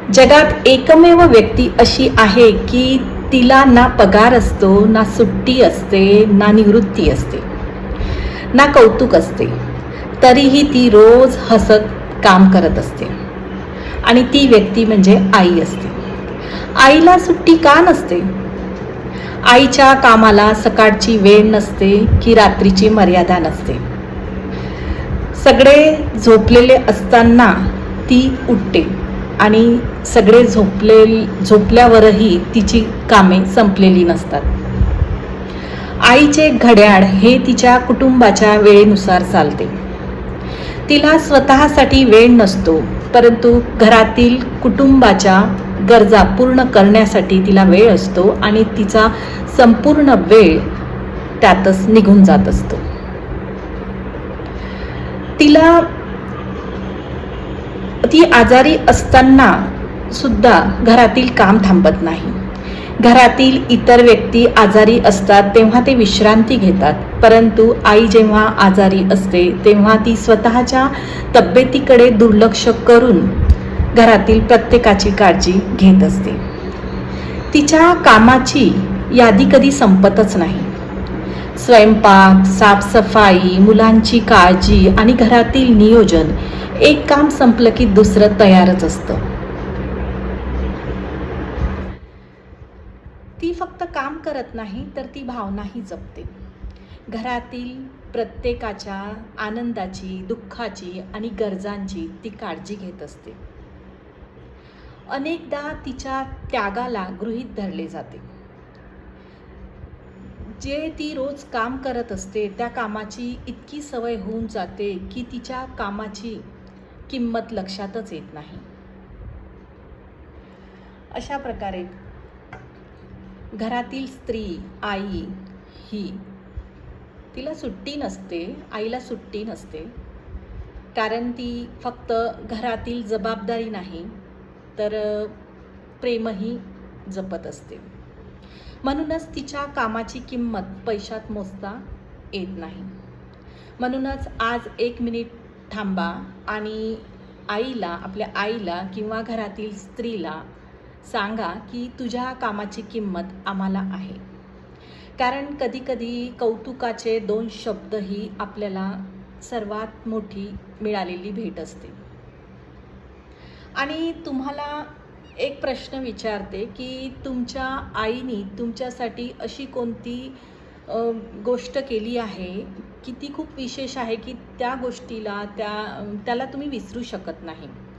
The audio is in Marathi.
जगात एकमेव व्यक्ती अशी आहे की तिला ना पगार असतो, ना सुट्टी असते, ना निवृत्ती असते, ना कौतुक असते. तरीही ती रोज हसत काम करत असते आणि ती व्यक्ती म्हणजे आई असते. आईला सुट्टी का नसते? आईच्या कामाला सकाळची वेळ नसते की रात्रीची मर्यादा नसते. सगळे झोपलेले असताना ती उठते आणि सगळे झोपल्यावरही तिची कामे संपलेली नसतात. आईचे घड्याळ हे तिच्या कुटुंबाच्या वेळेनुसार चालते. तिला स्वतःसाठी वेळ नसतो, परंतु घरातील कुटुंबाच्या गरजा पूर्ण करण्यासाठी तिला वेळ असतो आणि तिचा संपूर्ण वेळ त्यातच निघून जात असतो. ती आजारी असताना सुद्धा घरातील काम थांबत नाही. घरातील इतर व्यक्ती आजारी असतात तेव्हा ते विश्रांती घेतात, परंतु आई जेव्हा आजारी असते तेव्हा ती स्वतःच्या तब्येतीकडे दुर्लक्ष करून घरातील प्रत्येकाची काळजी घेत असते. तिच्या कामाची यादी कधी संपतच नाही. स्वयंपाक, साफसफाई, मुलांची काळजी आणि घरातील नियोजन, एक काम संपलं की दुसरं तयारच असतं. ती फक्त काम करत नाही तर ती भावनाही जपते. घरातील प्रत्येकाच्या आनंदाची, दुःखाची आणि गरजांची ती काळजी घेत असते. अनेकदा तिच्या त्यागाला गृहीत धरले जाते. जे ती रोज काम करत असते त्या कामाची इतकी सवय होऊन जाते की तिच्या कामाची किंमत लक्षातच येत नाही. अशा प्रकारे घरातील स्त्री, आई ही तिला सुट्टी नसते, आईला सुट्टी नसते, कारण ती फक्त घरातील जबाबदारी नाही तर प्रेमही जपत असते. म्हणूनच तिच्या कामाची किंमत पैशात मोजता येत नाही. म्हणूनच आज 1 मिनिट थांबा आणि आपल्या आईला किंवा घरातील स्त्रीला सांगा की तुझ्या कामाची किंमत आम्हाला आहे. कारण कधीकधी कौतुकाचे 2 शब्दही आपल्याला सर्वात मोठी मिळालेली भेट असते. आणि तुम्हाला एक प्रश्न विचारते की तुमच्या आईने तुमच्यासाठी अशी कोणती गोष्ट केली आहे की ती खूप विशेष आहे की त्या गोष्टीला त्याला तुम्ही विसरू शकत नाही.